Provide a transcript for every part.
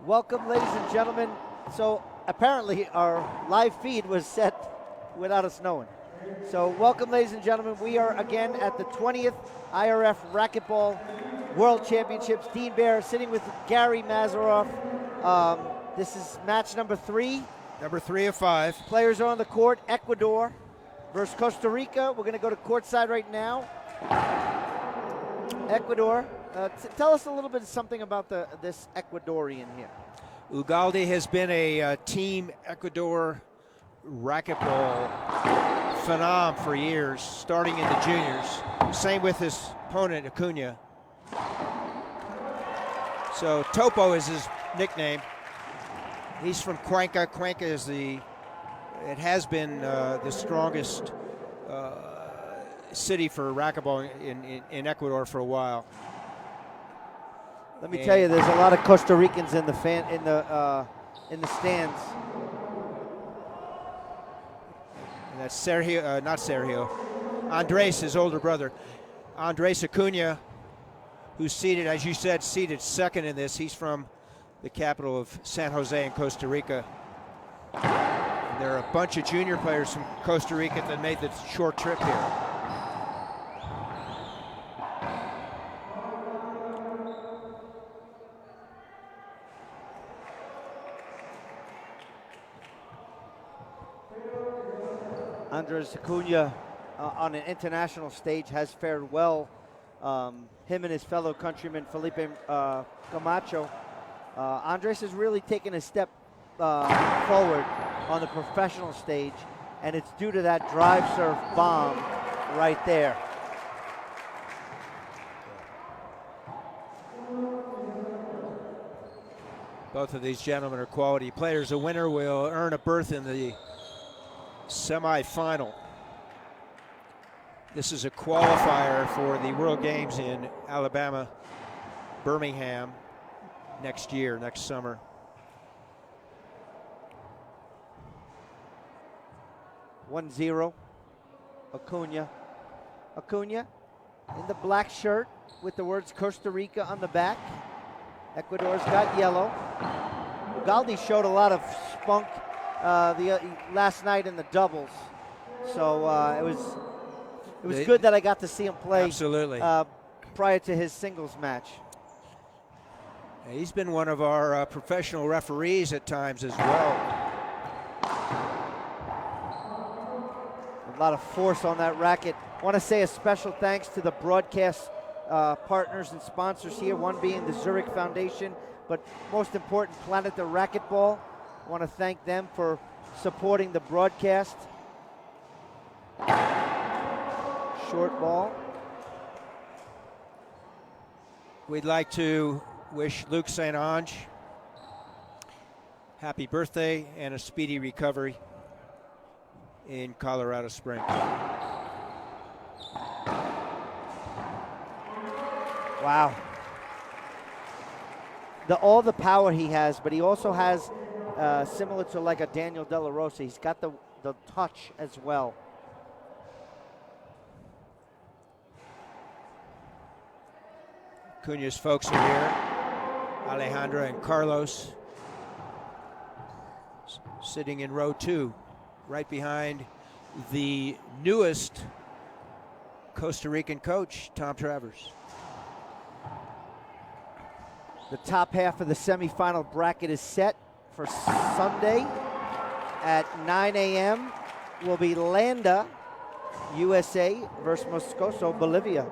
Welcome, ladies and gentlemen. So apparently our live feed was set without us knowing. So welcome, ladies and gentlemen. We are again at the 20th IRF Racquetball World Championships. Dean Bear sitting with Gary Mazaroff. This is match number 3. Number 3 of 5. Players are on the court. Ecuador versus Costa Rica. We're going to go to courtside right now. Ecuador. Tell us a little bit something about this Ecuadorian here. Ugalde has been a Team Ecuador racquetball phenom for years, starting in the juniors. Same with his opponent, Acuña. So Topo is his nickname. He's from Cuenca. Cuenca is it has been the strongest city for racquetball in Ecuador for a while. Let me tell you, there's a lot of Costa Ricans in the stands. And that's Sergio, not Sergio, Andrés, his older brother. Andrés Acuña, who's seated, as you said, seated second in this. He's from the capital of San Jose in Costa Rica. And there are a bunch of junior players from Costa Rica that made the short trip here. Andrés Acuña on an international stage has fared well. Him and his fellow countryman Felipe Camacho. Andrés has really taken a step forward on the professional stage, and it's due to that drive serve bomb right there. Both of these gentlemen are quality players. A winner will earn a berth in the semi-final. This is a qualifier for the World Games in Alabama, Birmingham, next summer. One 0, Acuña. Acuña in the black shirt with the words Costa Rica on the back. Ecuador's got yellow. Ugalde showed a lot of spunk last night in the doubles, so it was good that I got to see him play. Absolutely. Prior to his singles match. He's been one of our professional referees at times as well. A lot of force on that racket. I want to say a special thanks to the broadcast partners and sponsors here, one being the Zurich Foundation, but most important, Planet the Racquetball. I want to thank them for supporting the broadcast. Short ball. We'd like to wish Luc St. Ange happy birthday and a speedy recovery in Colorado Springs. Wow. All the power he has, but he also has similar to like a Daniel De La Rosa, he's got the touch as well. Acuña's folks are here. Alejandra and Carlos sitting in row 2, right behind the newest Costa Rican coach, Tom Travers. The top half of the semifinal bracket is set for Sunday at 9 a.m. will be Landa, USA versus Moscoso, Bolivia.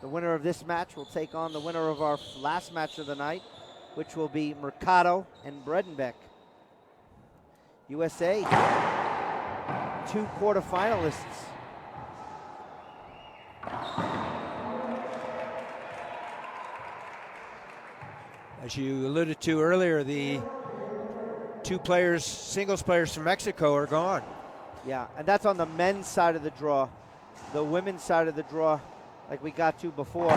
The winner of this match will take on the winner of our last match of the night, which will be Mercado and Bredenbeck. USA, 2 quarterfinalists. As you alluded to earlier, the 2 players, singles players from Mexico are gone. Yeah, and that's on the men's side of the draw. The women's side of the draw, like we got to before,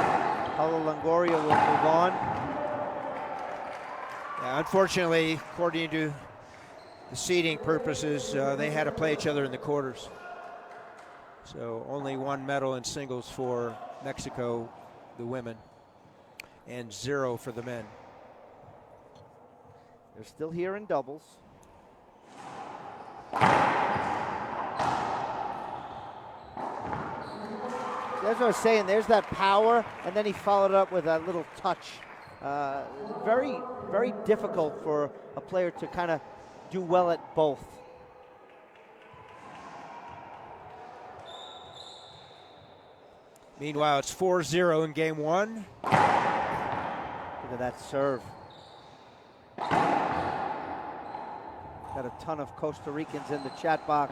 Paulo Longoria will move on. Yeah, unfortunately, according to the seeding purposes, they had to play each other in the quarters. So only 1 medal in singles for Mexico, the women. and 0 for the men. They're still here in doubles. That's what I was saying. There's that power, and then he followed up with a little touch. Very, very difficult for a player to kind of do well at both. Meanwhile, it's 4-0 in game 1. Look at that serve. Got a ton of Costa Ricans in the chat box.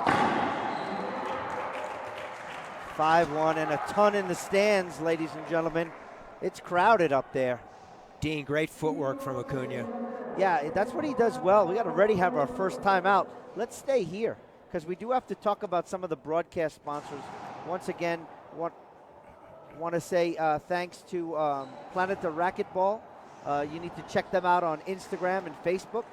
5-1 and a ton in the stands, ladies and gentlemen. It's crowded up there. Dean, great footwork from Acuña. Yeah, that's what he does well. We got to already have our first time out. Let's stay here because we do have to talk about some of the broadcast sponsors. Once again, want to say thanks to Planet the Racquetball. You need to check them out on Instagram and Facebook.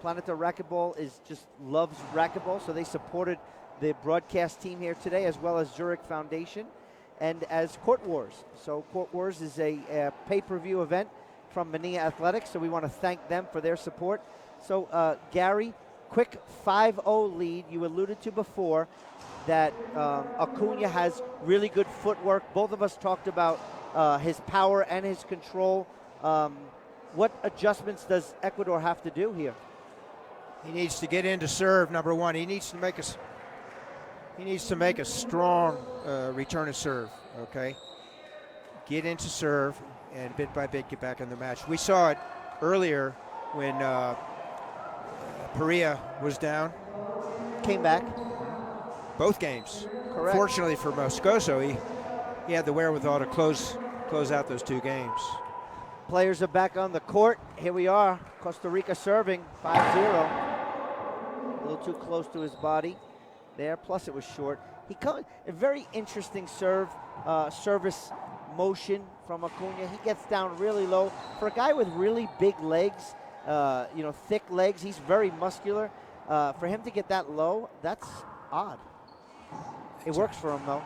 Planet the Racquetball just loves racquetball, so they supported the broadcast team here today, as well as Zurich Foundation, and as Court Wars. So Court Wars is a pay-per-view event from Mania Athletics, so we want to thank them for their support. So Gary, quick 5-0 lead. You alluded to before that Acuña has really good footwork. Both of us talked about his power and his control. What adjustments does Ecuador have to do here? He needs to get into serve, number one. He needs to make a strong return of serve, okay? Get into serve and bit by bit get back in the match. We saw it earlier when Perea was down. Came back. Both games. Correct. Fortunately for Moscoso, he had the wherewithal to close out those 2 games. Players are back on the court. Here we are. Costa Rica serving 5-0. A little too close to his body there. Plus it was short. A very interesting service motion from Acuña. He gets down really low. For a guy with really big legs, thick legs, he's very muscular. For him to get that low, that's odd. It works for him though.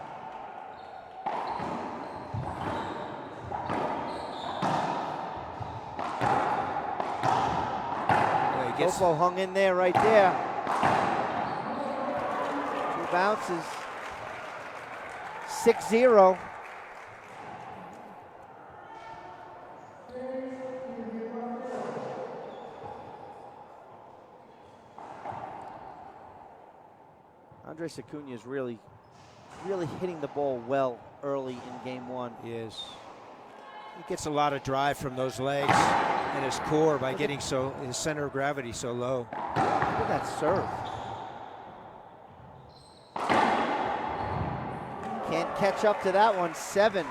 Topo hung in there right there. 2 bounces. 6-0. Andrés Acuña is really hitting the ball well early in game 1. He is. He gets a lot of drive from those legs and his core by getting his center of gravity so low. Look at that serve. Can't catch up to that one. 7.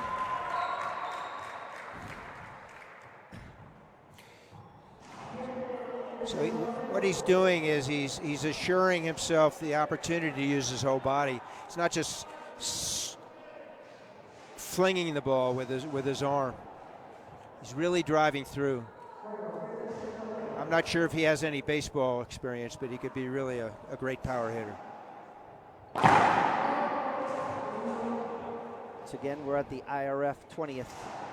So what he's doing is he's assuring himself the opportunity to use his whole body. It's not just flinging the ball with his arm. He's really driving through. I'm not sure if he has any baseball experience, but he could be really a great power hitter. Once again, we're at the IRF 20th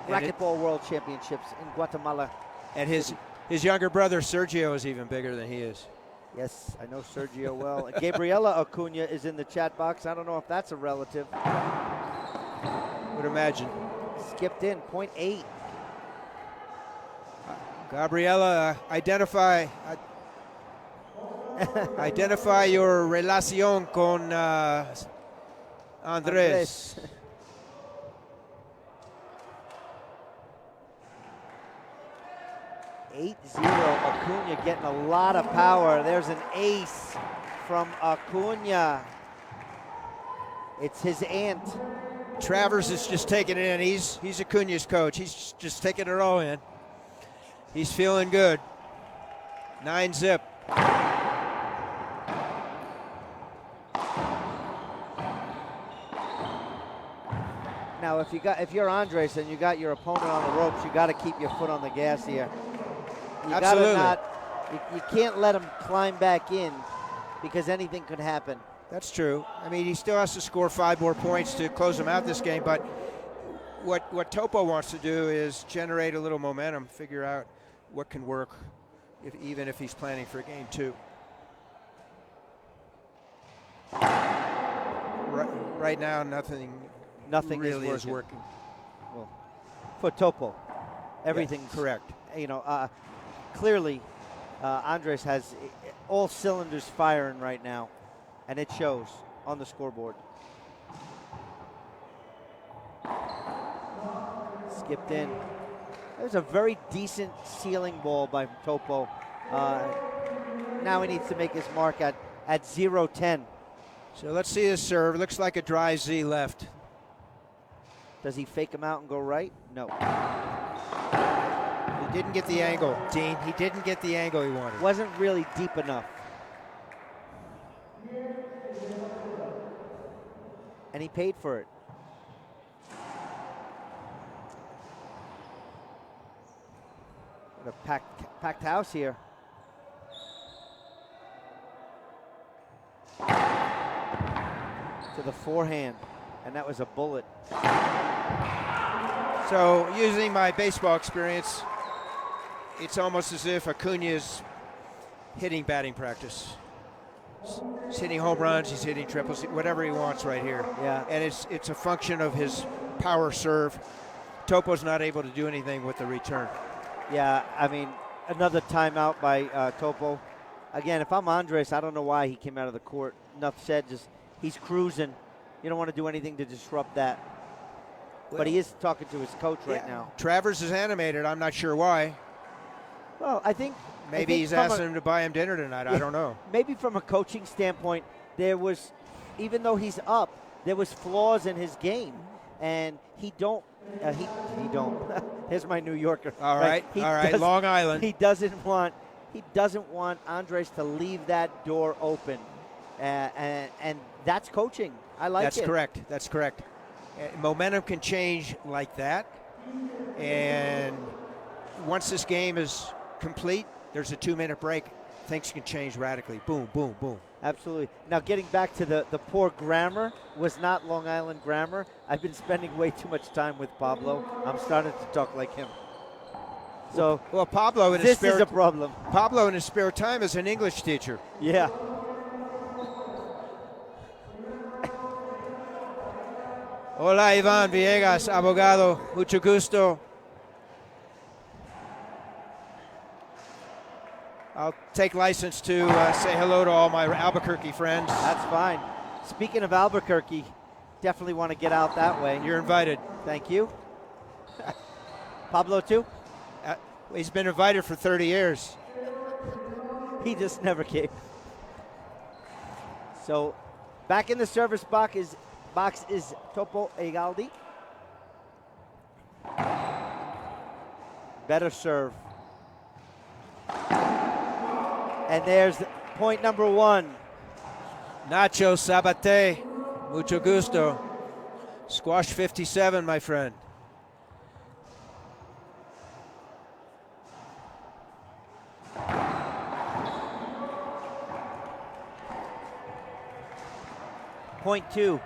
Racquetball World Championships in Guatemala. And his younger brother, Sergio, is even bigger than he is. Yes, I know Sergio well. Gabriela Acuña is in the chat box. I don't know if that's a relative. Would imagine. Skipped in, 0.8. Gabriela, identify your relación con Andrés. 8-0, Acuña getting a lot of power. There's an ace from Acuña. It's his aunt. Travers is just taking it in. He's Acuña's coach. He's just taking it all in. He's feeling good. 9-zip. Now, if you're Andrés and you got your opponent on the ropes, you got to keep your foot on the gas here. You Absolutely. You can't let him climb back in because anything could happen. That's true. I mean, he still has to score 5 more points to close him out this game, but what Topo wants to do is generate a little momentum, figure out what can work, even if he's planning for game 2. Right now, nothing really is working. Well, for Topo, everything's correct. You know, clearly, Andres has all cylinders firing right now, and it shows on the scoreboard. Skipped in. There's a very decent ceiling ball by Topo. Now he needs to make his mark at 0-10. So let's see his serve. Looks like a dry Z left. Does he fake him out and go right? No. He didn't get the angle, Dean. He didn't get the angle he wanted. Wasn't really deep enough. And he paid for it. What a packed house here. To the forehand, and that was a bullet. So using my baseball experience, it's almost as if Acuña's hitting batting practice. He's hitting home runs, he's hitting triples, whatever he wants right here. Yeah. And it's a function of his power serve. Topo's not able to do anything with the return. Yeah, I mean, another timeout by Topo. Again, if I'm Andres, I don't know why he came out of the court. Enough said, just he's cruising. You don't want to do anything to disrupt that. But he is talking to his coach right now. Travers is animated. I'm not sure why. Well, I think maybe he's asking him to buy him dinner tonight. I don't know. Maybe from a coaching standpoint, there was, even though he's up, there was flaws in his game, and he don't. Here's my New Yorker. All right. Long Island. He doesn't want Andres to leave that door open, and that's coaching. I like it. That's correct. Momentum can change like that, and once this game is complete, there's a 2-minute break. Things can change radically. Boom, boom, boom. Absolutely. Now, getting back to the poor grammar was not Long Island grammar. I've been spending way too much time with Pablo. I'm starting to talk like him. So, well, Pablo in this is a problem. Pablo in his spare time is an English teacher. Yeah. Hola, Ivan Villegas, abogado. Mucho gusto. I'll take license to say hello to all my Albuquerque friends. That's fine. Speaking of Albuquerque, definitely want to get out that way. You're invited. Thank you. Pablo, too? He's been invited for 30 years. He just never came. So, back in the service box is Topo Ugalde. Better serve. And there's point number 1. Nacho Sabate, mucho gusto. Squash 57, my friend. Point 2.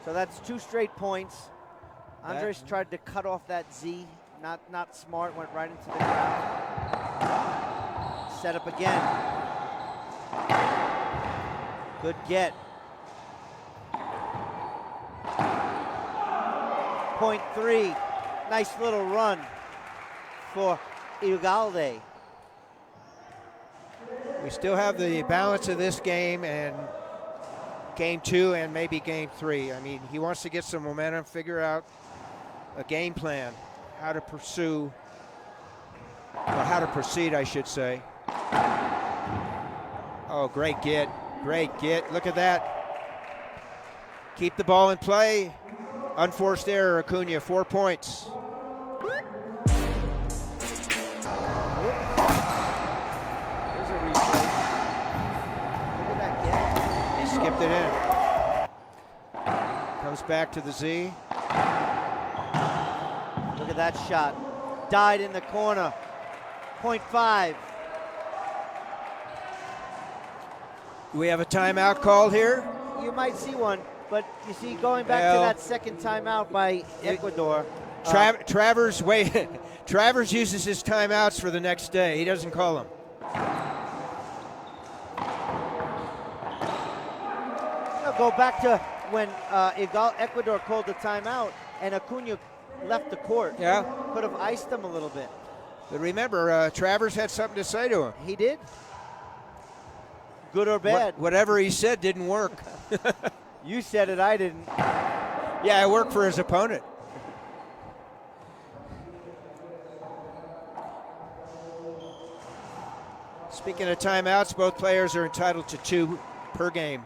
So that's 2 straight points. Andres tried to cut off that Z. Not smart. Went right into the ground. Set up again. Good get. Point 3. Nice little run for Ugalde. We still have the balance of this game and game 2 and maybe game 3. I mean, he wants to get some momentum, figure out a game plan, how to pursue, or how to proceed, I should say. Oh, great get. Great get. Look at that. Keep the ball in play. Unforced error, Acuña, 4 points. Skipped it in. Comes back to the Z. Look at that shot. Died in the corner. Point 5. We have a timeout called here. You might see one, but you see, going back to that second timeout by Ecuador. Travers Travers uses his timeouts for the next day. He doesn't call them. Go back to when Ecuador called the timeout and Acuña left the court. Yeah. Could have iced him a little bit. But remember, Travers had something to say to him. He did. Good or bad. Whatever he said didn't work. You said it, I didn't. Yeah, it worked for his opponent. Speaking of timeouts, both players are entitled to 2 per game.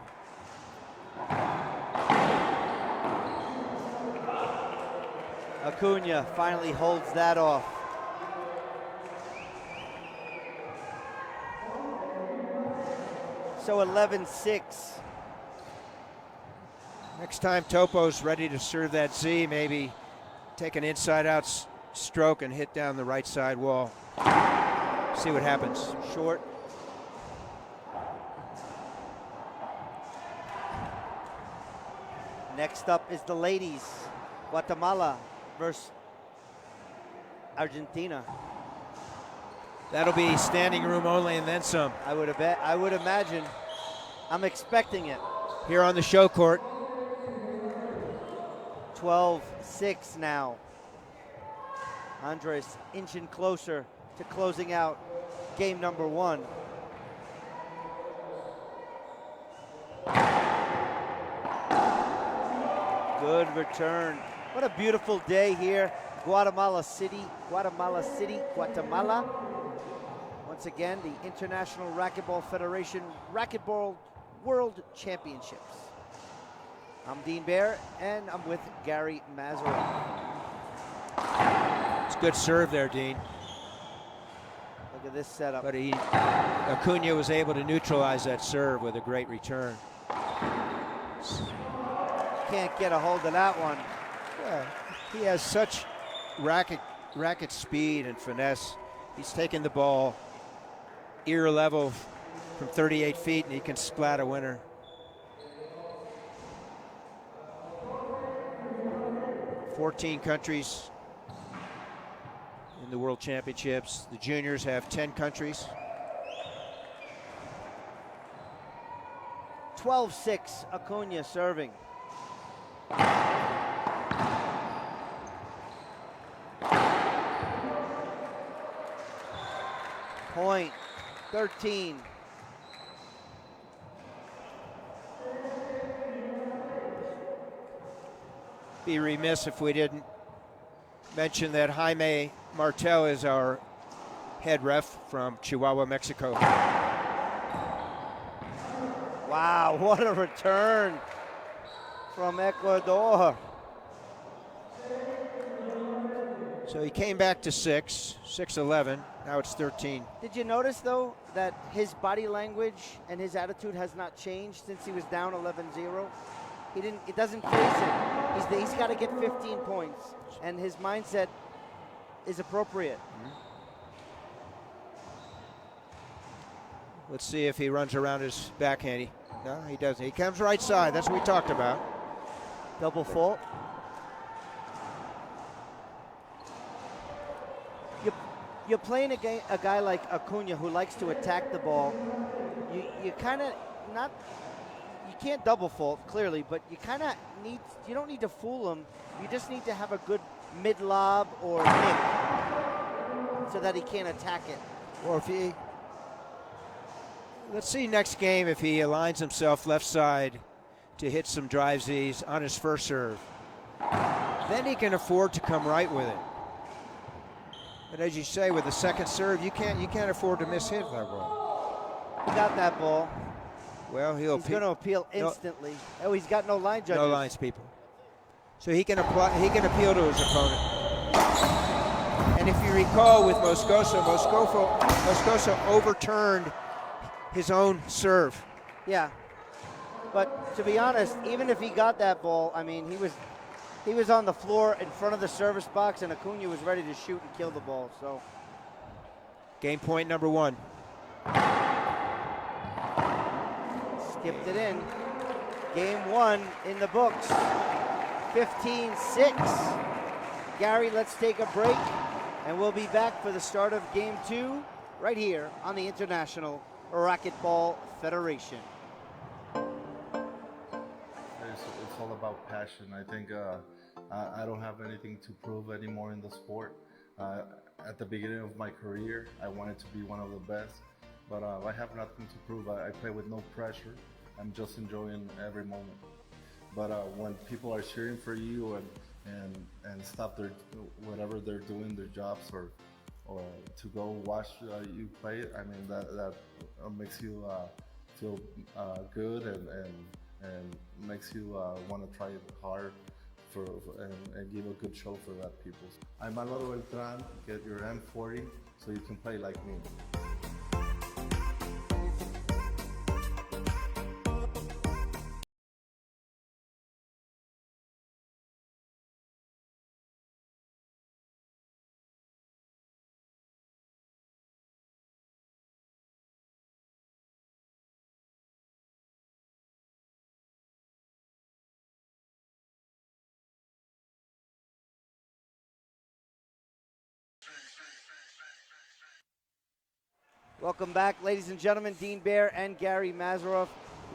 Acuña finally holds that off. So 11-6. Next time Topo's ready to serve that Z, maybe take an inside-out stroke and hit down the right side wall. See what happens. Short. Next up is the ladies. Guatemala versus Argentina. That'll be standing room only and then some. I would imagine. I'm expecting it. Here on the show court. 12-6 now. Andrés inching closer to closing out game number 1. Good return. What a beautiful day here. Guatemala City, Guatemala. Once again, the International Racquetball Federation Racquetball World Championships. I'm Dean Baer, and I'm with Gary Mazerow. It's good serve there, Dean. Look at this setup. But Acuña was able to neutralize that serve with a great return. Can't get a hold of that one. Yeah, he has such racket speed and finesse. He's taking the ball ear level from 38 feet, and he can splat a winner. Fourteen countries in the World Championships. The juniors have 10 countries. 12-6, Acuña serving. Point, 13. Be remiss if we didn't mention that Jaime Martel is our head ref from Chihuahua, Mexico. Wow, what a return from Ecuador. So he came back to 6-11. Now it's 13. Did you notice, though, that his body language and his attitude has not changed since he was down 11-0? It doesn't phase him. He's got to get 15 points, and his mindset is appropriate. Let's see if he runs around his backhand. No, he doesn't. He comes right side. That's what we talked about. Double fault. You're playing a guy like Acuña who likes to attack the ball. You kind of not. You can't double fault clearly, but you kind of need. You don't need to fool him. You just need to have a good mid lob or nick so that he can't attack it. Or if he. Let's see next game if he aligns himself left side to hit some drive Z's on his first serve. Then he can afford to come right with it. But as you say, with the second serve, you can't afford to miss hit that ball. He got that ball. Well, he's going to appeal instantly. Oh, he's got no line judges. No lines, people. So he can appeal to his opponent. And if you recall with Moscoso overturned his own serve. Yeah. But to be honest, even if he got that ball, I mean, he was on the floor in front of the service box, and Acuña was ready to shoot and kill the ball. So, game point number 1. Tipped it in. Game 1 in the books. 15-6. Gary, let's take a break, and we'll be back for the start of Game 2 right here on the International Racquetball Federation. It's all about passion. I think I don't have anything to prove anymore in the sport. At the beginning of my career, I wanted to be one of the best, but I have nothing to prove. I play with no pressure. I'm just enjoying every moment. But when people are cheering for you and stop whatever they're doing, their jobs, or to go watch you play it, I mean that makes you feel good and makes you want to try it hard and give a good show for that people. I'm Álvaro Beltrán. Get your M40 so you can play like me. Welcome back, ladies and gentlemen. Dean Baer and Gary Mazeroff.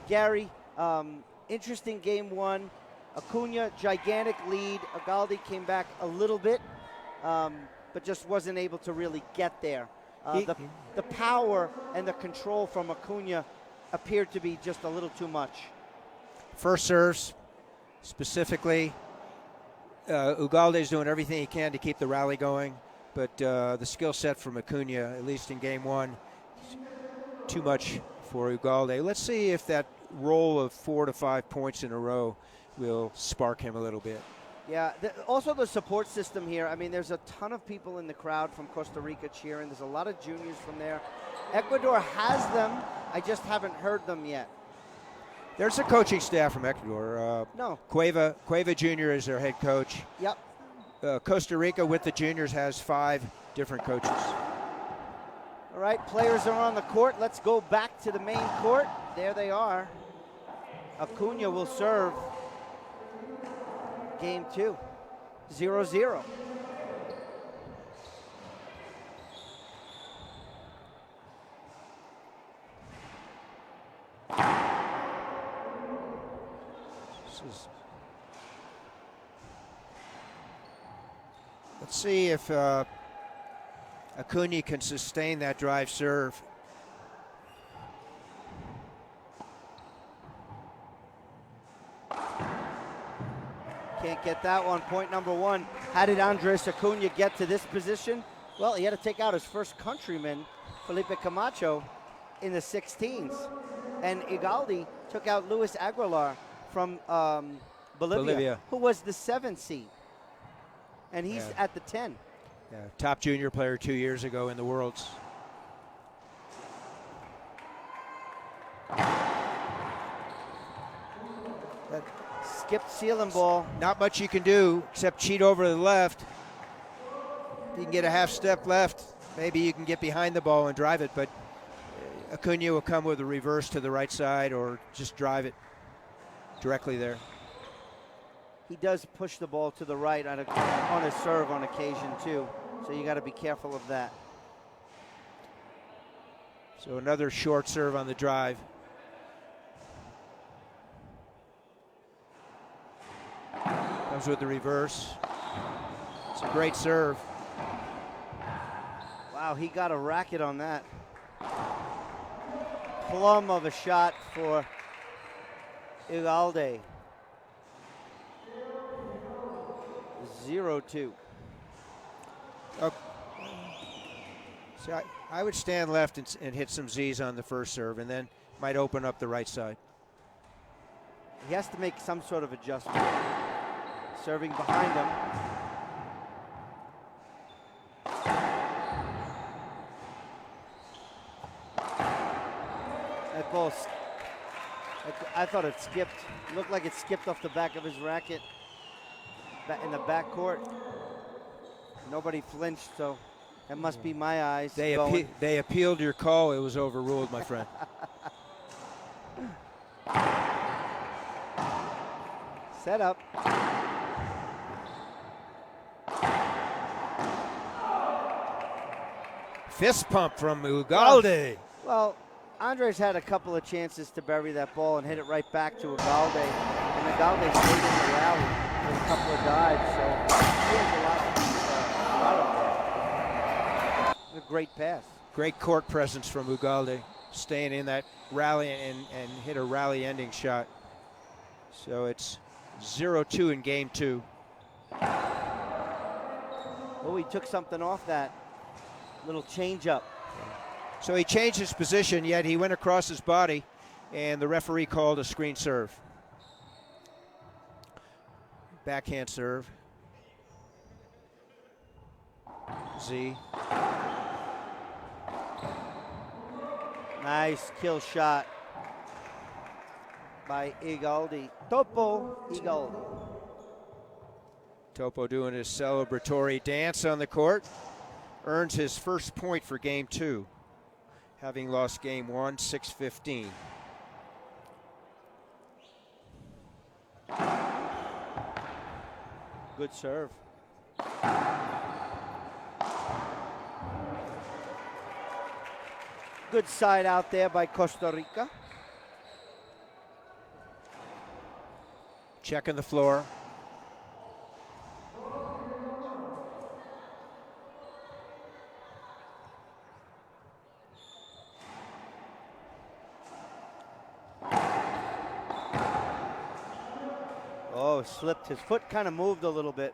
Gary, interesting Game 1. Acuña, gigantic lead. Ugalde came back a little bit, but just wasn't able to really get there. The power and the control from Acuña appeared to be just a little too much. First serves, specifically, Ugalde is doing everything he can to keep the rally going, but the skill set from Acuña, at least in Game 1, too much for Ugalde. Let's see if that roll of 4 to 5 points in a row will spark him a little bit. Yeah, also the support system here. I mean, there's a ton of people in the crowd from Costa Rica cheering. There's a lot of juniors from there. Ecuador has them. I just haven't heard them yet. There's a coaching staff from Ecuador. No. Cueva Jr. is their head coach. Yep. Costa Rica with the juniors has 5 different coaches. All right, players are on the court. Let's go back to the main court. There they are. Acuña will serve Game 2, 0-0. Let's see if Acuña can sustain that drive serve. Can't get that one. Point number 1. How did Andrés Acuña get to this position? Well, he had to take out his first countryman, Felipe Camacho, in the 16s. And Ugalde took out Luis Aguilar from Bolivia, who was the 7th seed. And he's at the 10. Yeah, top junior player 2 years ago in the Worlds. That skipped ceiling ball. Not much you can do except cheat over to the left. If you can get a half step left, maybe you can get behind the ball and drive it, but Acuña will come with a reverse to the right side or just drive it directly there. He does push the ball to the right on his serve on occasion too, so you got to be careful of that. So another short serve on the drive. Comes with the reverse. It's a great serve. Wow, he got a racket on that. Plum of a shot for Ugalde. 0-2. So I would stand left and hit some Z's on the first serve, and then might open up the right side. He has to make some sort of adjustment. Serving behind him. That ball, I thought it skipped. It looked like it skipped off the back of his racket in the back court. Nobody flinched, so that must be my eyes. They appealed your call. It was overruled, my friend. Set up. Fist pump from Ugalde. Well, Andres had a couple of chances to bury that ball and hit it right back to Ugalde. And Ugalde stayed in the rally with a couple of dives. So he has a lot to be proud of there. A great pass. Great court presence from Ugalde, staying in that rally and hit a rally-ending shot. So it's 0-2 in game 2. Oh, he took something off that little change-up. So he changed his position, yet he went across his body, and the referee called a screen serve. Backhand serve. Z. Nice kill shot by Ugalde. Topo Ugalde. Topo doing his celebratory dance on the court. Earns his first point for game 2, having lost game 1, 6-15. Good serve. Good side out there by Costa Rica. Checking the floor. Oh, slipped. His foot kind of moved a little bit.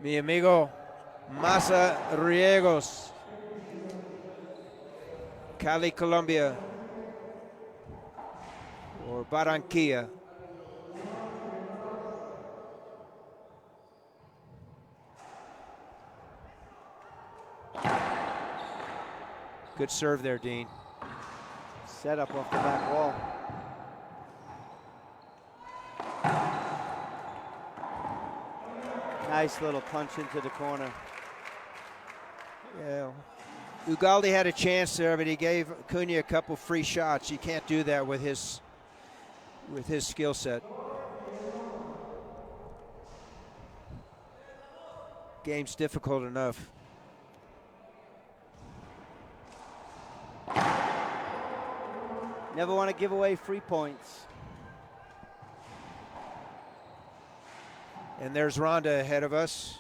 Mi amigo Masa Riegos, Cali, Colombia, or Barranquilla. Good serve there, Dean. Set up off the back wall. Nice little punch into the corner. Yeah. Ugalde had a chance there, but he gave Acuña a couple free shots. You can't do that with his skill set. Game's difficult enough. Never want to give away free points. And there's Rhonda ahead of us,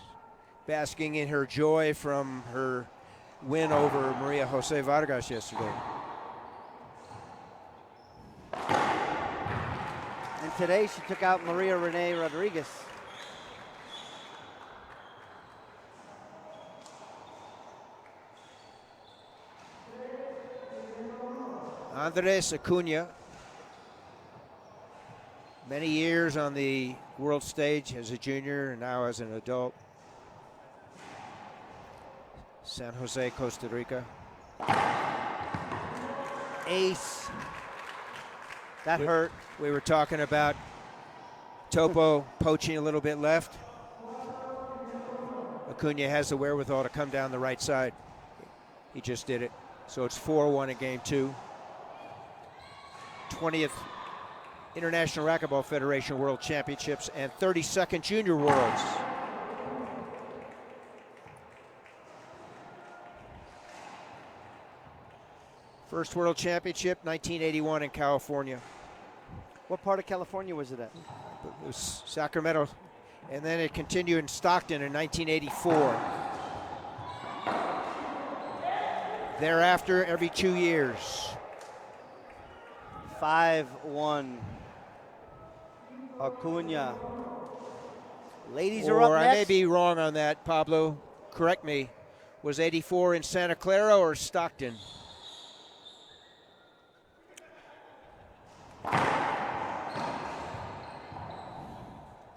basking in her joy from her win over Maria Jose Vargas yesterday. And today she took out Maria Renee Rodriguez. Andrés Acuña, many years on the world stage as a junior and now as an adult. San Jose, Costa Rica. Ace. That hurt. We were talking about Topo poaching a little bit left. Acuña has the wherewithal to come down the right side. He just did it. So it's 4-1 in game 2. 20th International Racquetball Federation World Championships and 32nd Junior Worlds. First World Championship, 1981 in California. What part of California was it at? It was Sacramento, and then it continued in Stockton in 1984. Thereafter, every 2 years. 5-1. Acuña. Ladies are up Or next. I may be wrong on that, Pablo. Correct me. Was 84 in Santa Clara or Stockton?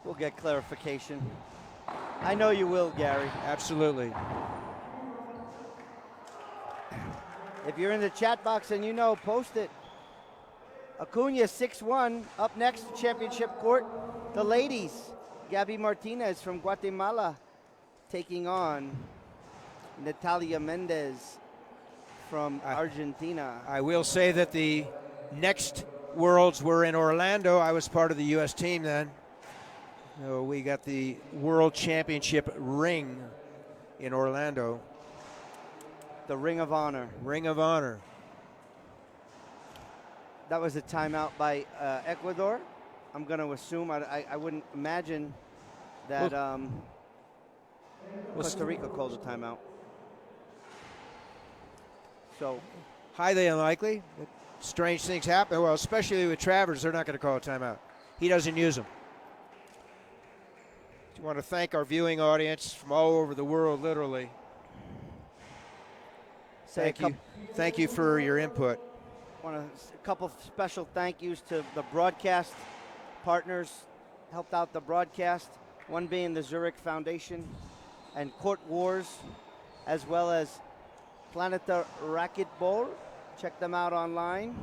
We'll get clarification. I know you will, Gary. Absolutely. If you're in the chat box and you know, post it. Acuña 6-1. Up next, championship court. The ladies. Gabby Martinez from Guatemala taking on Natalia Mendez from Argentina. I will say that the next Worlds were in Orlando. I was part of the U.S. team then. So we got the World Championship ring in Orlando. The Ring of Honor. Ring of Honor. That was a timeout by Ecuador. I'm going to assume, I wouldn't imagine that Costa Rica calls a timeout. So, highly unlikely. Strange things happen. Well, especially with Travers, they're not going to call a timeout. He doesn't use them. I want to thank our viewing audience from all over the world, literally. Thank you for your input. A couple special thank yous to the broadcast partners, helped out the broadcast. One being the Zurich Foundation and Court Wars, as well as Planeta Racquetball. Check them out online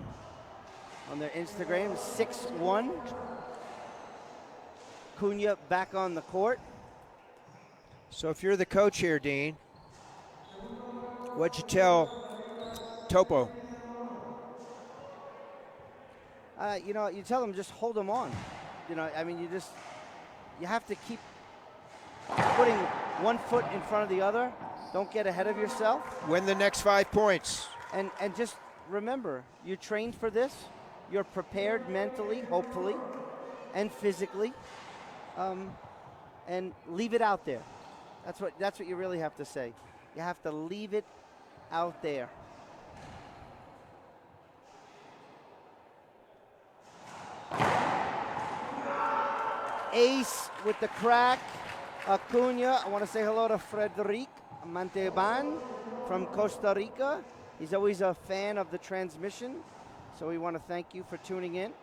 on their Instagram. 6-1. Acuña back on the court. So if you're the coach here, Dean, what'd you tell Topo? You tell them just hold them on. You have to keep putting one foot in front of the other. Don't get ahead of yourself. Win the next 5 points. And just remember, you trained for this. You're prepared mentally, hopefully, and physically. And leave it out there. That's what you really have to say. You have to leave it out there. Ace with the crack. Acuña. I want to say hello to Frederic Manteban from Costa Rica. He's always a fan of the transmission, so we want to thank you for tuning in.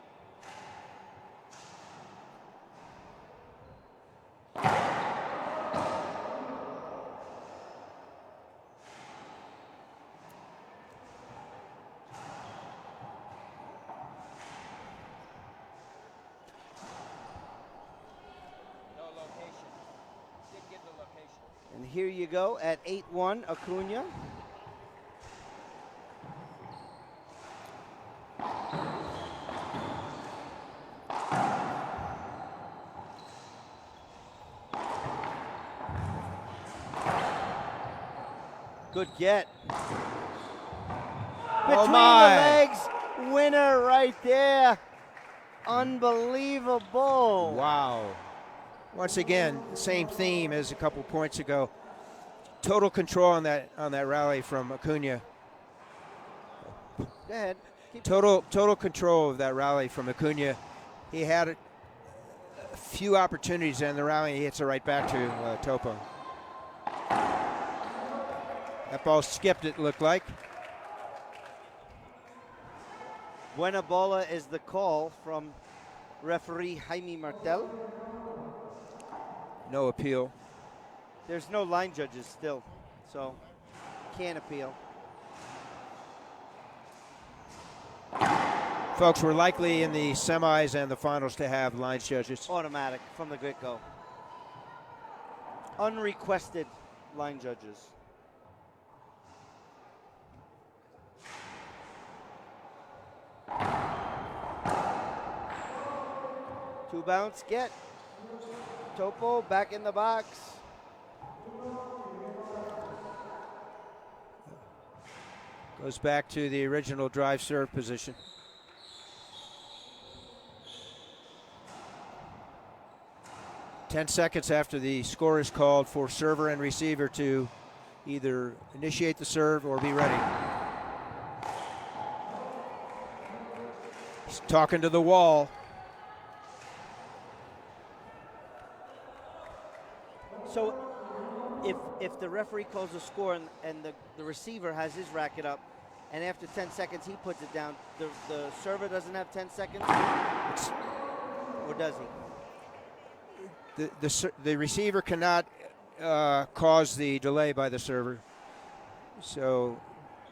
Here you go at 8-1, Acuña. Good get. Between the legs, winner right there. Unbelievable. Wow. Once again, same theme as a couple points ago. Total control on that rally from Acuña. Go ahead. Total control of that rally from Acuña. He had a few opportunities in the rally. He hits it right back to Topo. That ball skipped, it looked like. Buena bola is the call from referee Jaime Martel. No appeal. There's no line judges still, so can't appeal. Folks, we're likely in the semis and the finals to have line judges. Automatic from the get-go. Unrequested line judges. Two bounce get. Topo back in the box. Goes back to the original drive serve position. Ten seconds after the score is called for server and receiver to either initiate the serve or be ready. He's talking to the wall. So if the referee calls a score and the receiver has his racket up, and after 10 seconds he puts it down, the server doesn't have 10 seconds? Or does he? The receiver cannot cause the delay by the server. So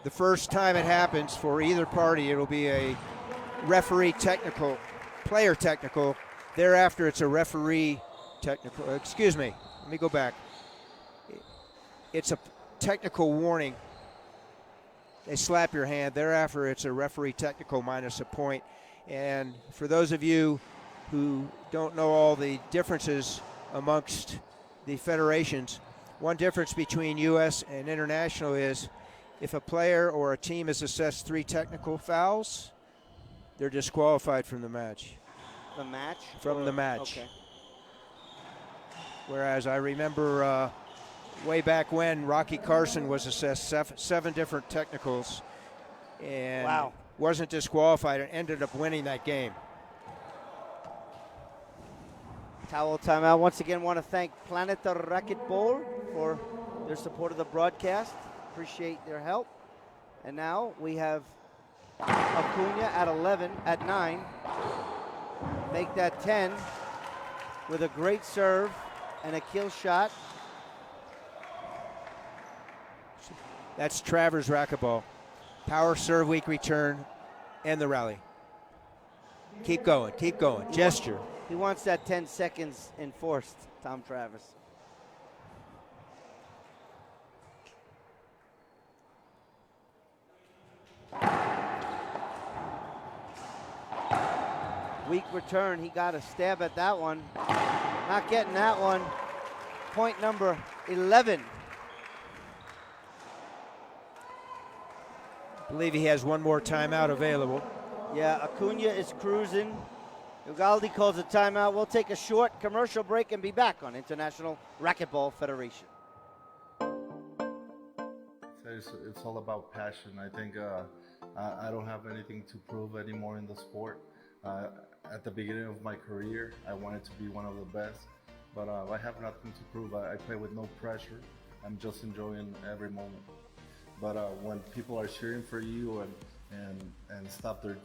the first time it happens for either party, it'll be a referee technical, player technical. Thereafter, it's a referee technical. Excuse me. Let me go back. it's a technical warning. They slap your hand. Thereafter, it's a referee technical minus a point. And for those of you who don't know all the differences amongst the federations, one difference between U.S. and international is if a player or a team is assessed 3 technical fouls, they're disqualified from the match. The match? From the match. Okay. Whereas I remember way back when Rocky Carson was assessed 7 different technicals and wasn't disqualified and ended up winning that game. Towel timeout. Once again, want to thank Planet Racquetball for their support of the broadcast. Appreciate their help. And now we have Acuña at 9. Make that 10 with a great serve and a kill shot. That's Travers Racquetball. Power, serve, weak return, and the rally. Keep going, keep going. Gesture. He wants that 10 seconds enforced, Tom Travis. Weak return. He got a stab at that one. Not getting that one. Point number 11. I believe he has one more timeout available. Yeah, Acuña is cruising. Ugalde calls a timeout. We'll take a short commercial break and be back on International Racquetball Federation. It's all about passion. I think I don't have anything to prove anymore in the sport. At the beginning of my career, I wanted to be one of the best, but I have nothing to prove. I play with no pressure. I'm just enjoying every moment. But when people are cheering for you and stop their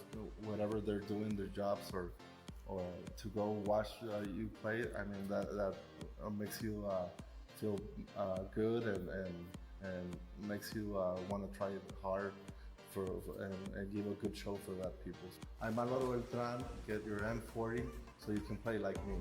whatever they're doing, their jobs, or to go watch you play, I mean that makes you feel good and makes you want to try it hard and give a good show for that people. I'm Álvaro Beltrán. Get your M40 so you can play like me.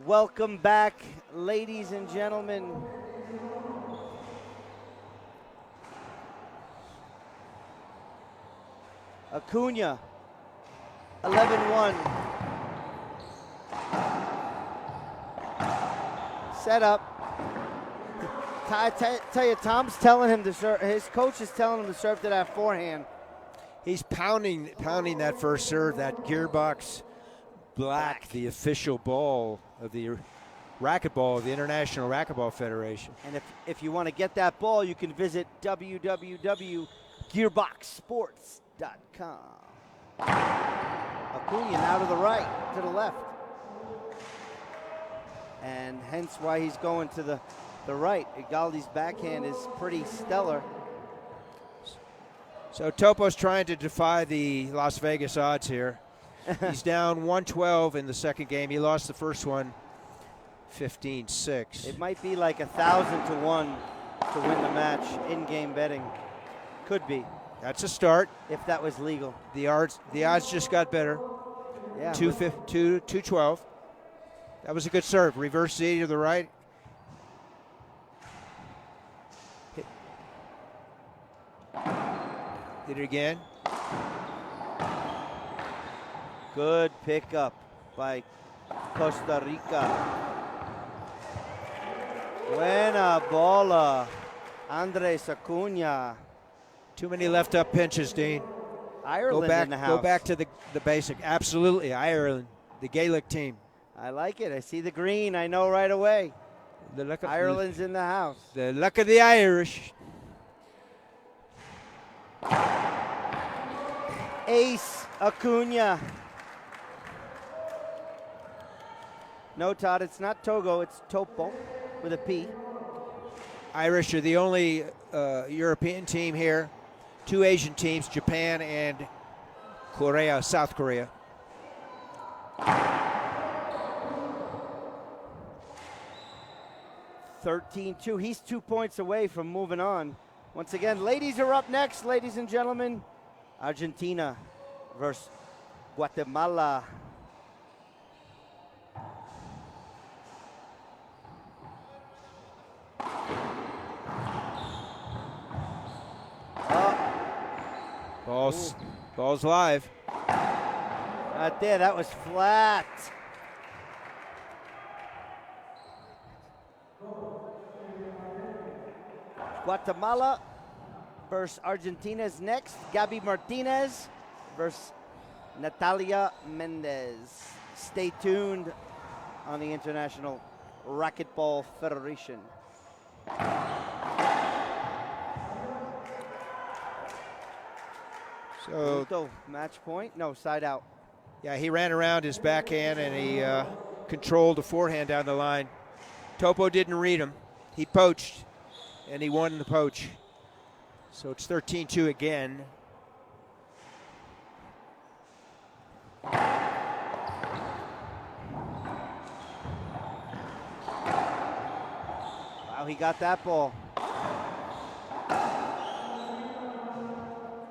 Welcome back, ladies and gentlemen. Acuña, 11-1. Set up. I tell you, Tom's telling him to serve. His coach is telling him to serve to that forehand. He's pounding that first serve, that gearbox black, the official ball of the racquetball of the International Racquetball Federation. And if you want to get that ball, you can visit www.gearboxsports.com. Acuña now to the right, to the left. And hence why he's going to the right. Ugalde's backhand is pretty stellar. So Topo's trying to defy the Las Vegas odds here. He's down 112 in the second game. He lost the first one 15-6. It might be like 1,000 to 1 to win the match. In-game betting. Could be. That's a start. If that was legal. The odds just got better. Yeah. 212. That was a good serve. Reverse Z to the right. Did it again. Good pickup by Costa Rica. Buena bola. Andrés Acuña. Too many left up pinches, Dean. Ireland in the house. Go back to the basic. Absolutely, Ireland, the Gaelic team. I like it. I see the green. I know right away. Ireland's in the house. The luck of the Irish. Ace Acuña. No, Todd, it's not Togo, it's Topo with a P. Irish are the only European team here. 2 Asian teams, Japan and Korea, South Korea. 13-2. He's 2 points away from moving on. Once again, ladies are up next, ladies and gentlemen. Argentina versus Guatemala. Ball's live. Right there, that was flat. Guatemala versus Argentina is next. Gabi Martinez versus Natalia Mendez. Stay tuned on the International Racquetball Federation. So match point? No, side out. Yeah, he ran around his backhand and he controlled the forehand down the line. Topo didn't read him. He poached, and he won the poach. So it's 13-2 again. Wow, he got that ball.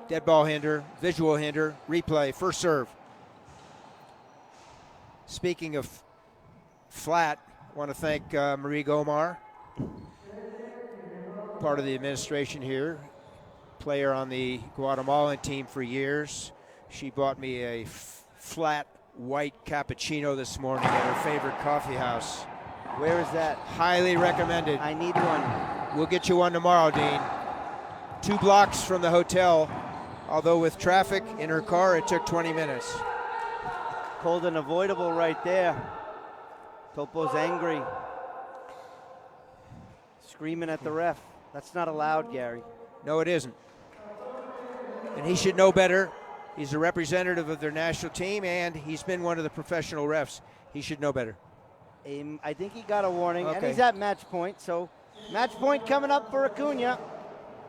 Dead ball hinder, visual hinder, replay, first serve. Speaking of flat, I want to thank Marie Gomar, part of the administration here, player on the Guatemalan team for years. She bought me a flat white cappuccino this morning at her favorite coffee house. Where is that? Highly recommended. I need one. We'll get you one tomorrow, Dean. 2 blocks from the hotel, although with traffic in her car, it took 20 minutes. Cold and avoidable right there. Topo's angry. Screaming at the ref. That's not allowed, Gary. No, it isn't. And he should know better. He's a representative of their national team, and he's been one of the professional refs. He should know better. I think he got a warning, and Okay. he's at match point. So match point coming up for Acuña.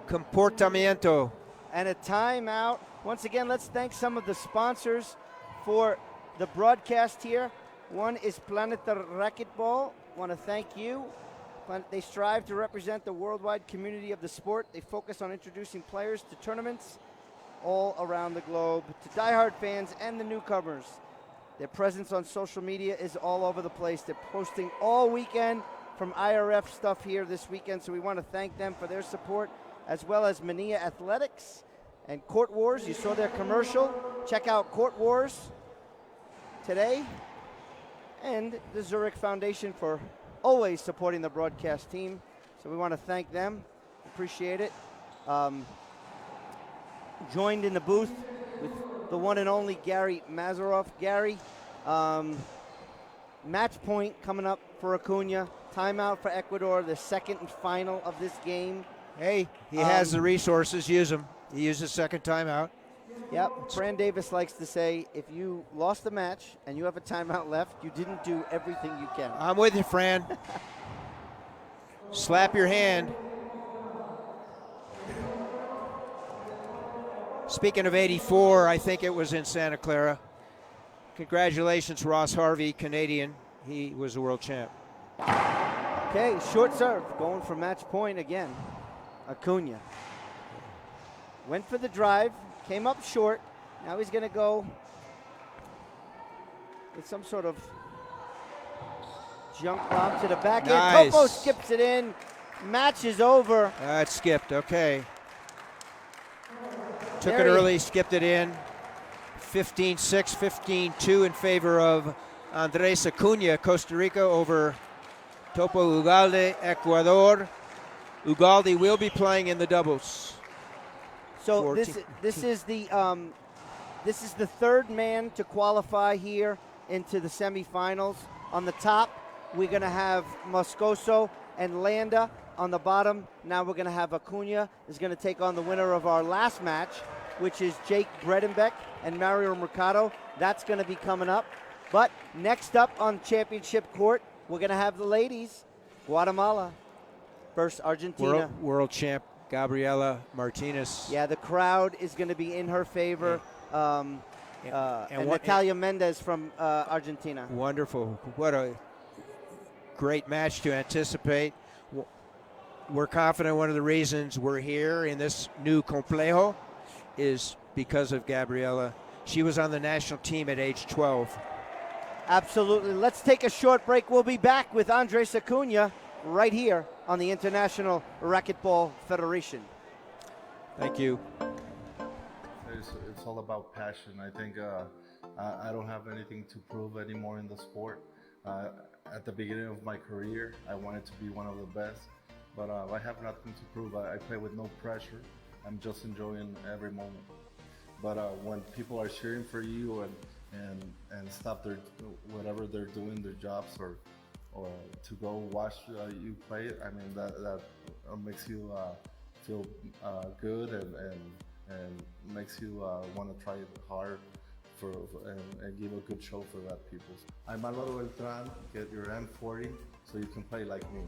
Comportamiento. And a timeout. Once again, let's thank some of the sponsors for the broadcast here. One is Planeta Racquetball. Want to thank you. They strive to represent the worldwide community of the sport. They focus on introducing players to tournaments all around the globe, to diehard fans and the newcomers. Their presence on social media is all over the place. They're posting all weekend from IRF stuff here this weekend, so we want to thank them for their support, as well as Mania Athletics and Court Wars. You saw their commercial. Check out Court Wars today, and the Zurich Foundation for always supporting the broadcast team. So we want to thank them. Appreciate it. Joined in the booth with the one and only Gary Mazaroff. Gary, match point coming up for Acuña. Timeout for Ecuador, the second and final of this game. Hey, he has the resources. Use them. He used his second timeout. Yep, Fran Davis likes to say, if you lost the match and you have a timeout left, you didn't do everything you can. I'm with you, Fran. Slap your hand. Speaking of 84, I think it was in Santa Clara. Congratulations, Ross Harvey, Canadian. He was a world champ. Okay, short serve, going for match point again. Acuña. Went for the drive, came up short. Now he's going to go with some sort of jump bomb to the back end. Nice. Topo skips it in. Match is over. It skipped, okay. Took There it he- early, skipped it in. 15-6, 15-2 in favor of Andrés Acuña, Costa Rica, over Topo Ugalde, Ecuador. Ugalde will be playing in the doubles. So 14. this is the third man to qualify here into the semifinals. On the top, we're going to have Moscoso and Landa. On the bottom, now we're going to have Acuña is going to take on the winner of our last match, which is Jake Bredenbeck and Mario Mercado. That's going to be coming up. But next up on championship court, we're going to have the ladies, Guatemala versus Argentina. World champ Gabriela Martinez. Yeah, the crowd is going to be in her favor. and Natalia Mendez from Argentina. Wonderful. What a great match to anticipate. We're confident one of the reasons we're here in this new complejo is because of Gabriela. She was on the national team at age 12. Absolutely. Let's take a short break. We'll be back with Andrés Acuña right here on the International Racquetball Federation. Thank you. It's all about passion. I think I don't have anything to prove anymore in the sport. At the beginning of my career, I wanted to be one of the best, but I have nothing to prove. I play with no pressure. I'm just enjoying every moment. But when people are cheering for you and stop their whatever they're doing, their jobs, or to go watch you play it, I mean that makes you feel good and makes you want to try it hard and give a good show for that people. I'm Álvaro Beltrán. Get your M40 so you can play like me.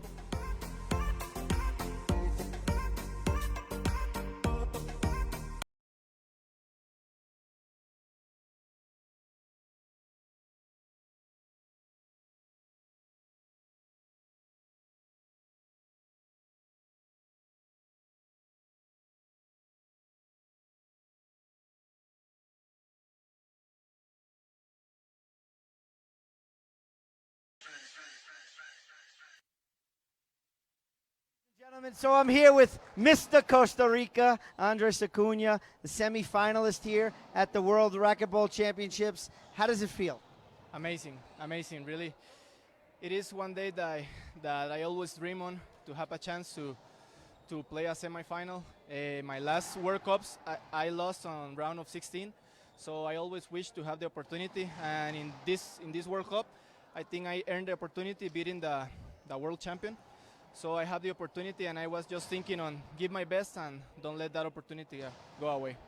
Gentlemen, so I'm here with Mr. Costa Rica, Andrés Acuña, the semi-finalist here at the World Racquetball Championships. How does it feel? Amazing, amazing, really. It is one day that I always dream on, to have a chance to play a semi-final. My last World Cups, I lost on round of 16, so I always wish to have the opportunity. And in this World Cup, I think I earned the opportunity beating the world champion. So I had the opportunity, and I was just thinking on give my best and don't let that opportunity go away.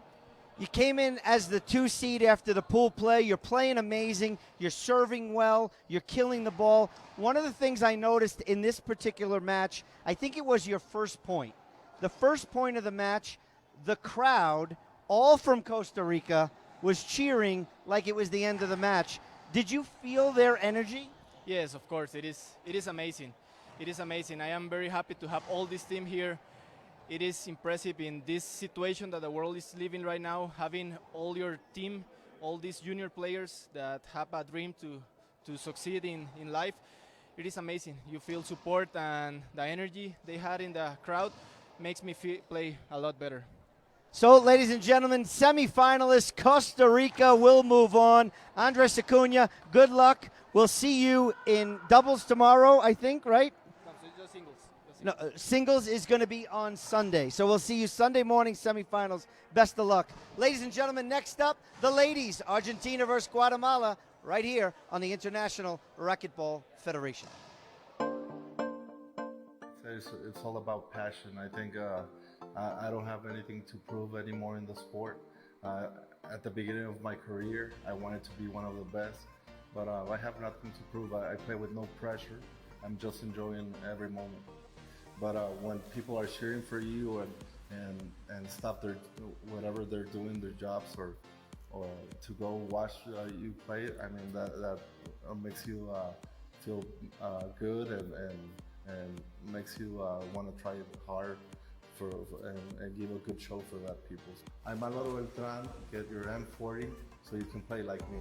You came in as the 2 seed after the pool play. You're playing amazing. You're serving well. You're killing the ball. One of the things I noticed in this particular match, I think it was your first point. The first point of the match, the crowd, all from Costa Rica, was cheering like it was the end of the match. Did you feel their energy? Yes, of course. It is amazing. It is amazing. I am very happy to have all this team here. It is impressive in this situation that the world is living right now, having all your team, all these junior players that have a dream to succeed in life. It is amazing. You feel support, and the energy they had in the crowd makes me play a lot better. So, ladies and gentlemen, semifinalists Costa Rica will move on. Andrés Acuña, good luck. We'll see you in doubles tomorrow, I think, right? Just singles. No, singles is going to be on Sunday. So we'll see you Sunday morning, semifinals. Best of luck. Ladies and gentlemen, next up, the ladies, Argentina versus Guatemala, right here on the International Racquetball Federation. It's all about passion. I think I don't have anything to prove anymore in the sport. At the beginning of my career, I wanted to be one of the best, but I have nothing to prove. I play with no pressure. I'm just enjoying every moment. But when people are cheering for you and stop their whatever they're doing, their jobs, or to go watch you play it, I mean that makes you feel good and makes you want to try it hard and give a good show for that people. I'm Álvaro Beltrán. Get your M40 so you can play like me.